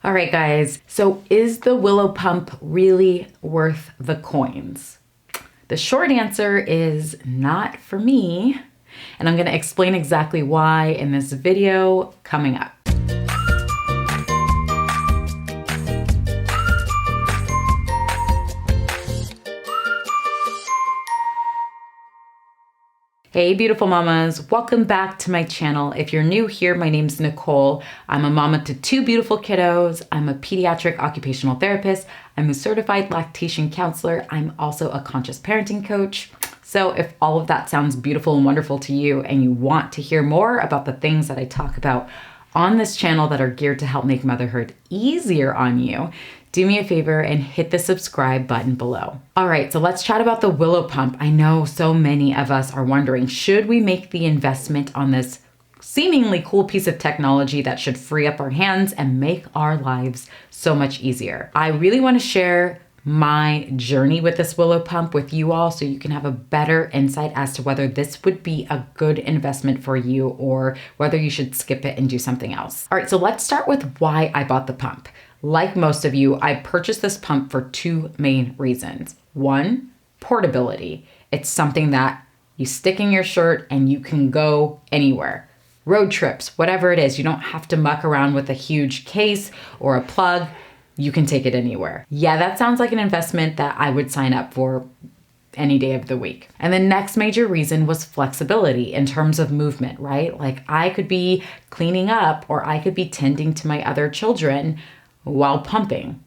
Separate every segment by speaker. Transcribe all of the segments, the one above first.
Speaker 1: All right, guys, so is the Willow Pump really worth the coins? The short answer is not for me, and I'm gonna explain exactly why in this video coming up. Hey beautiful mamas, welcome back to my channel. If you're new here, my name's Nekole. I'm a mama to two beautiful kiddos. I'm a pediatric occupational therapist. I'm a certified lactation counselor. I'm also a conscious parenting coach. So if all of that sounds beautiful and wonderful to you and you want to hear more about the things that I talk about on this channel that are geared to help make motherhood easier on you, do me a favor and hit the subscribe button below. All right, so let's chat about the Willow Pump. I know so many of us are wondering, should we make the investment on this seemingly cool piece of technology that should free up our hands and make our lives so much easier? I really want to share my journey with this Willow Pump with you all so you can have a better insight as to whether this would be a good investment for you or whether you should skip it and do something else. All right, so let's start with why I bought the pump. Like most of you, I purchased this pump for two main reasons. One, portability. It's something that you stick in your shirt and you can go anywhere. Road trips, whatever it is, you don't have to muck around with a huge case or a plug. You can take it anywhere. Yeah, that sounds like an investment that I would sign up for any day of the week. And the next major reason was flexibility in terms of movement, right? Like I could be cleaning up or I could be tending to my other children while pumping.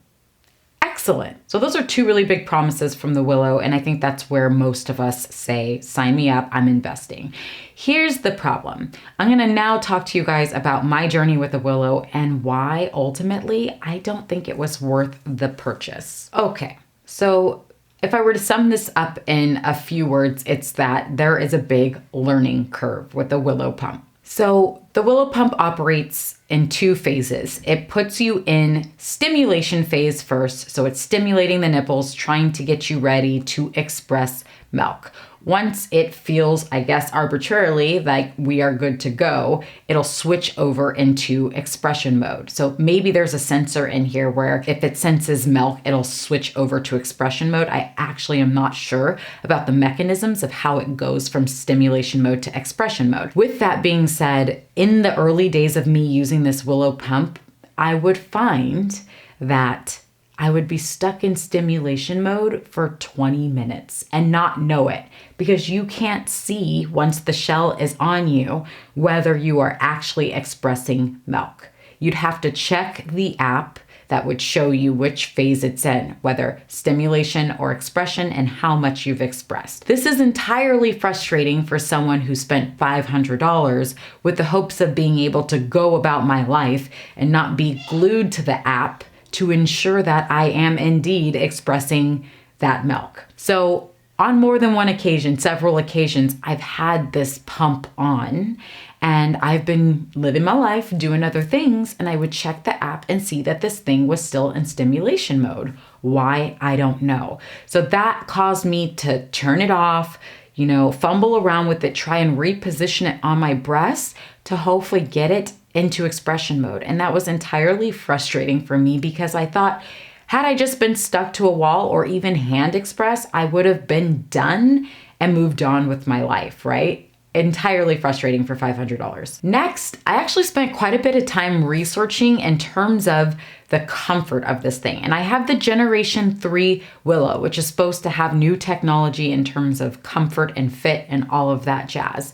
Speaker 1: Excellent. So those are two really big promises from the Willow, and I think that's where most of us say, sign me up, I'm investing. Here's the problem. I'm gonna now talk to you guys about my journey with the Willow and why ultimately I don't think it was worth the purchase. Okay, so if I were to sum this up in a few words, it's that there is a big learning curve with the Willow Pump. So the Willow Pump operates in two phases. It puts you in stimulation phase first. So it's stimulating the nipples, trying to get you ready to express milk. Once it feels, I guess, arbitrarily like we are good to go, it'll switch over into expression mode. So maybe there's a sensor in here where if it senses milk, it'll switch over to expression mode. I actually am not sure about the mechanisms of how it goes from stimulation mode to expression mode. With that being said, in the early days of me using this Willow Pump, I would find that I would be stuck in stimulation mode for 20 minutes and not know it because you can't see once the shell is on you whether you are actually expressing milk. You'd have to check the app that would show you which phase it's in, whether stimulation or expression and how much you've expressed. This is entirely frustrating for someone who spent $500 with the hopes of being able to go about my life and not be glued to the app to ensure that I am indeed expressing that milk. So on more than one occasion, several occasions, I've had this pump on and I've been living my life, doing other things, and I would check the app and see that this thing was still in stimulation mode. Why? I don't know. So that caused me to turn it off, fumble around with it, try and reposition it on my breast to hopefully get it into expression mode. And that was entirely frustrating for me because I thought, had I just been stuck to a wall or even hand express, I would have been done and moved on with my life, right? Entirely frustrating for $500. Next, I actually spent quite a bit of time researching in terms of the comfort of this thing. And I have the Generation 3 Willow, which is supposed to have new technology in terms of comfort and fit and all of that jazz.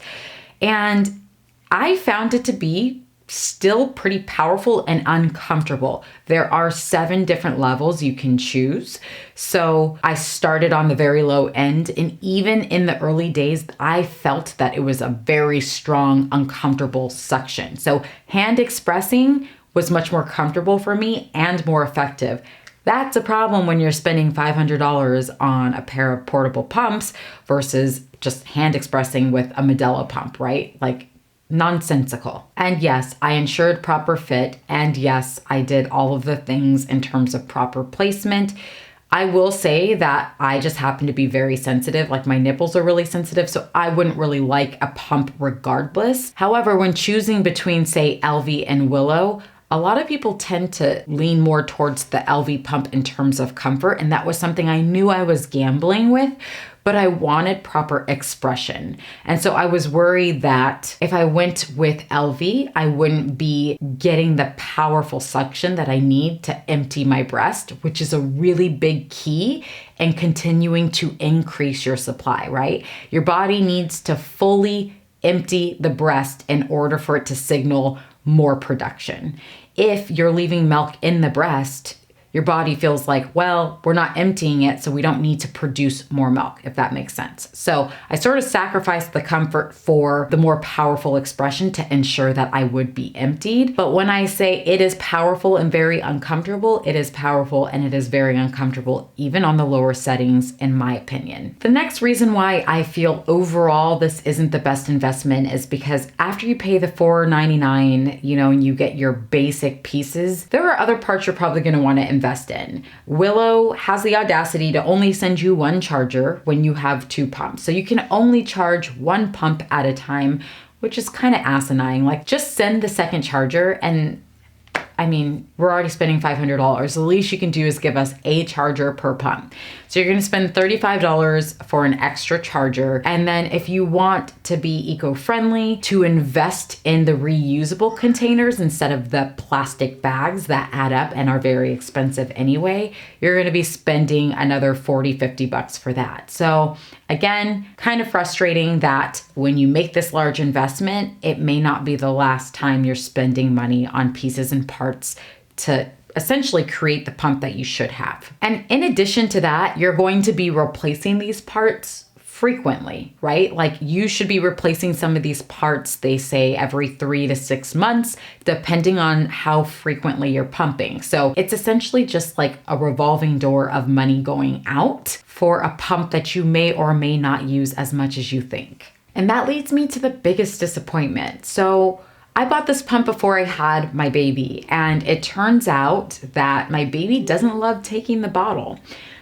Speaker 1: And I found it to be still pretty powerful and uncomfortable. There are 7 different levels you can choose. So I started on the very low end, and even in the early days, I felt that it was a very strong, uncomfortable suction. So hand expressing was much more comfortable for me and more effective. That's a problem when you're spending $500 on a pair of portable pumps versus just hand expressing with a Medela pump, right? Like nonsensical. And yes, I ensured proper fit. And yes, I did all of the things in terms of proper placement. I will say that I just happen to be very sensitive, like my nipples are really sensitive, so I wouldn't really like a pump regardless. However, when choosing between, say, Elvie and Willow, A lot of people tend to lean more towards the Elvie pump in terms of comfort, and that was something I knew I was gambling with, but I wanted proper expression. And so I was worried that if I went with Elvie, I wouldn't be getting the powerful suction that I need to empty my breast, which is a really big key in continuing to increase your supply, right? Your body needs to fully empty the breast in order for it to signal more production. If you're leaving milk in the breast, your body feels like, well, we're not emptying it, so we don't need to produce more milk, if that makes sense. So I sort of sacrificed the comfort for the more powerful expression to ensure that I would be emptied. But when I say it is powerful and very uncomfortable, it is powerful and it is very uncomfortable, even on the lower settings, in my opinion. The next reason why I feel overall this isn't the best investment is because after you pay the $4.99, and you get your basic pieces, there are other parts you're probably going to want to invest in. Willow has the audacity to only send you one charger when you have 2 pumps. So you can only charge 1 pump at a time, which is kind of asinine. Like, just send the second charger, and we're already spending $500. The least you can do is give us a charger per pump. So you're gonna spend $35 for an extra charger. And then if you want to be eco-friendly, to invest in the reusable containers instead of the plastic bags that add up and are very expensive anyway, you're gonna be spending another $40, $50 for that. So again, kind of frustrating that when you make this large investment, it may not be the last time you're spending money on pieces and parts to essentially create the pump that you should have. And in addition to that, you're going to be replacing these parts frequently, right? Like, you should be replacing some of these parts, they say, every 3 to 6 months, depending on how frequently you're pumping. So it's essentially just like a revolving door of money going out for a pump that you may or may not use as much as you think. And that leads me to the biggest disappointment. So I bought this pump before I had my baby, and it turns out that my baby doesn't love taking the bottle.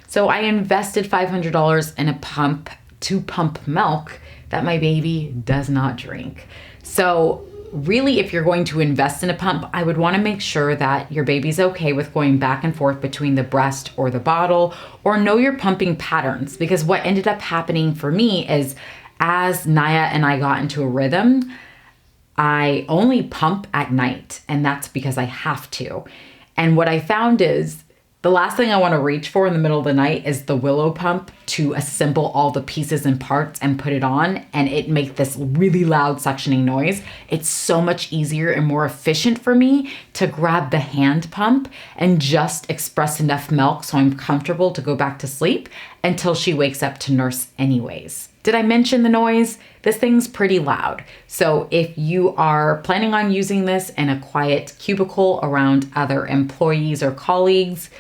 Speaker 1: So I invested $500 in a pump to pump milk that my baby does not drink. So really, if you're going to invest in a pump, I would want to make sure that your baby's okay with going back and forth between the breast or the bottle, or know your pumping patterns. Because what ended up happening for me is, as Naya and I got into a rhythm, I only pump at night, and that's because I have to. And what I found is the last thing I want to reach for in the middle of the night is the Willow pump to assemble all the pieces and parts and put it on, and it make this really loud suctioning noise. It's so much easier and more efficient for me to grab the hand pump and just express enough milk so I'm comfortable to go back to sleep until she wakes up to nurse anyways. Did I mention the noise? This thing's pretty loud. So if you are planning on using this in a quiet cubicle around other employees or colleagues,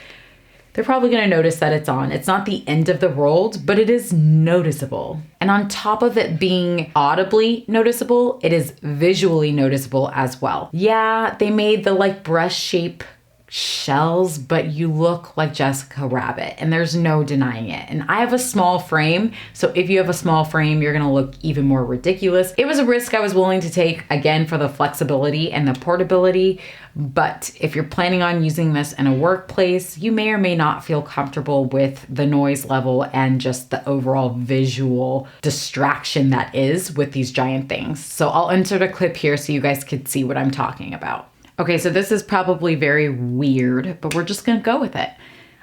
Speaker 1: they're probably going to notice that it's on. It's not the end of the world, but it is noticeable. And on top of it being audibly noticeable, it is visually noticeable as well. Yeah, they made the breast shape shells, but you look like Jessica Rabbit, and there's no denying it. And I have a small frame, so if you have a small frame, you're gonna look even more ridiculous. It was a risk I was willing to take, again, for the flexibility and the portability. But if you're planning on using this in a workplace, you may or may not feel comfortable with the noise level and just the overall visual distraction that is with these giant things. So I'll insert a clip here so you guys could see what I'm talking about. Okay, so this is probably very weird, but we're just gonna go with it.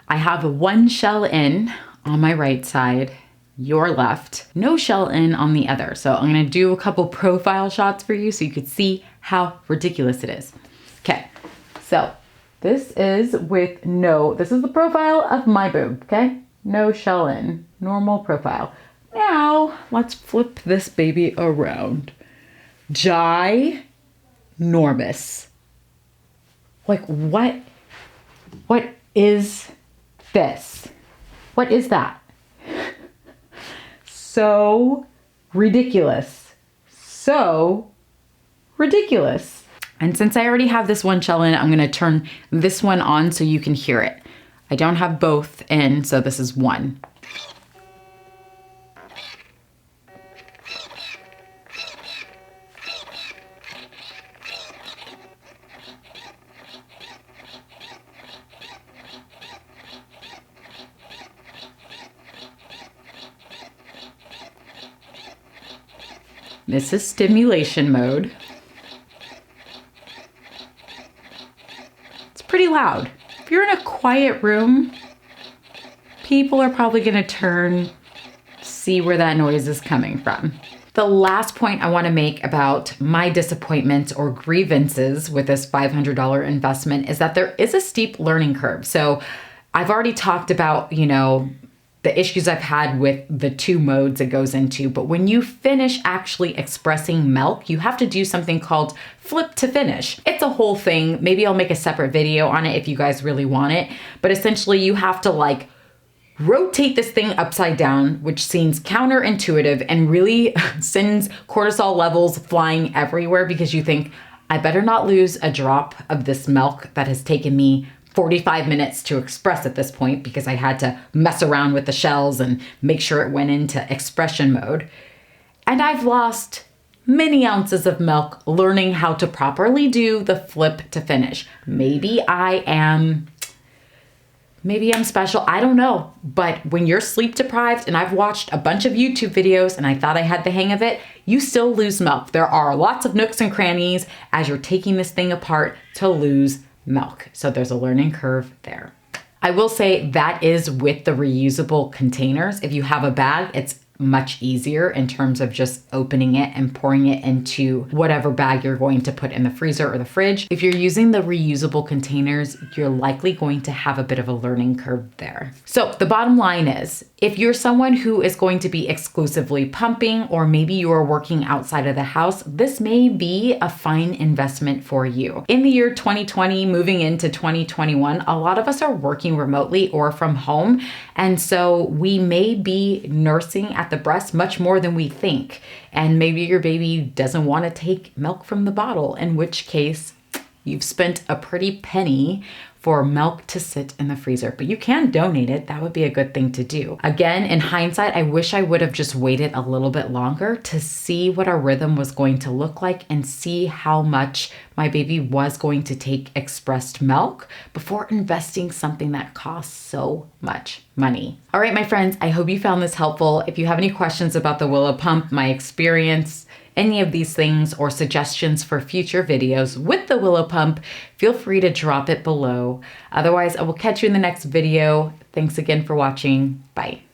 Speaker 1: I have 1 shell in on my right side, your left, no shell in on the other. So I'm gonna do a couple profile shots for you so you could see how ridiculous it is. Okay, so this is the profile of my boob, okay? No shell in, normal profile. Now, let's flip this baby around. Ginormous. What is this? What is that? So ridiculous. So ridiculous. And since I already have this 1 shell in, I'm gonna turn this one on so you can hear it. I don't have both in, so this is 1. This is stimulation mode. It's pretty loud. If you're in a quiet room, people are probably gonna turn, see where that noise is coming from. The last point I wanna make about my disappointments or grievances with this $500 investment is that there is a steep learning curve. So I've already talked about, the issues I've had with the 2 modes it goes into, but when you finish actually expressing milk, you have to do something called flip to finish. It's a whole thing. Maybe I'll make a separate video on it if you guys really want it, but essentially you have to rotate this thing upside down, which seems counterintuitive and really sends cortisol levels flying everywhere because you think, I better not lose a drop of this milk that has taken me 45 minutes to express at this point because I had to mess around with the shells and make sure it went into expression mode. And I've lost many ounces of milk learning how to properly do the flip to finish. Maybe I'm special, I don't know. But when you're sleep deprived, and I've watched a bunch of YouTube videos and I thought I had the hang of it, you still lose milk. There are lots of nooks and crannies as you're taking this thing apart to lose milk. So there's a learning curve there. I will say that is with the reusable containers. If you have a bag, it's much easier in terms of just opening it and pouring it into whatever bag you're going to put in the freezer or the fridge. If you're using the reusable containers, you're likely going to have a bit of a learning curve there. So the bottom line is, if you're someone who is going to be exclusively pumping, or maybe you are working outside of the house, this may be a fine investment for you. In the year 2020, moving into 2021, a lot of us are working remotely or from home. And so we may be nursing at the breast much more than we think. And maybe your baby doesn't want to take milk from the bottle, in which case you've spent a pretty penny for milk to sit in the freezer, but you can donate it. That would be a good thing to do. Again, in hindsight, I wish I would have just waited a little bit longer to see what our rhythm was going to look like and see how much my baby was going to take expressed milk before investing something that costs so much money. All right, my friends, I hope you found this helpful. If you have any questions about the Willow Pump, my experience, any of these things, or suggestions for future videos with the Willow Pump, feel free to drop it below. Otherwise, I will catch you in the next video. Thanks again for watching. Bye.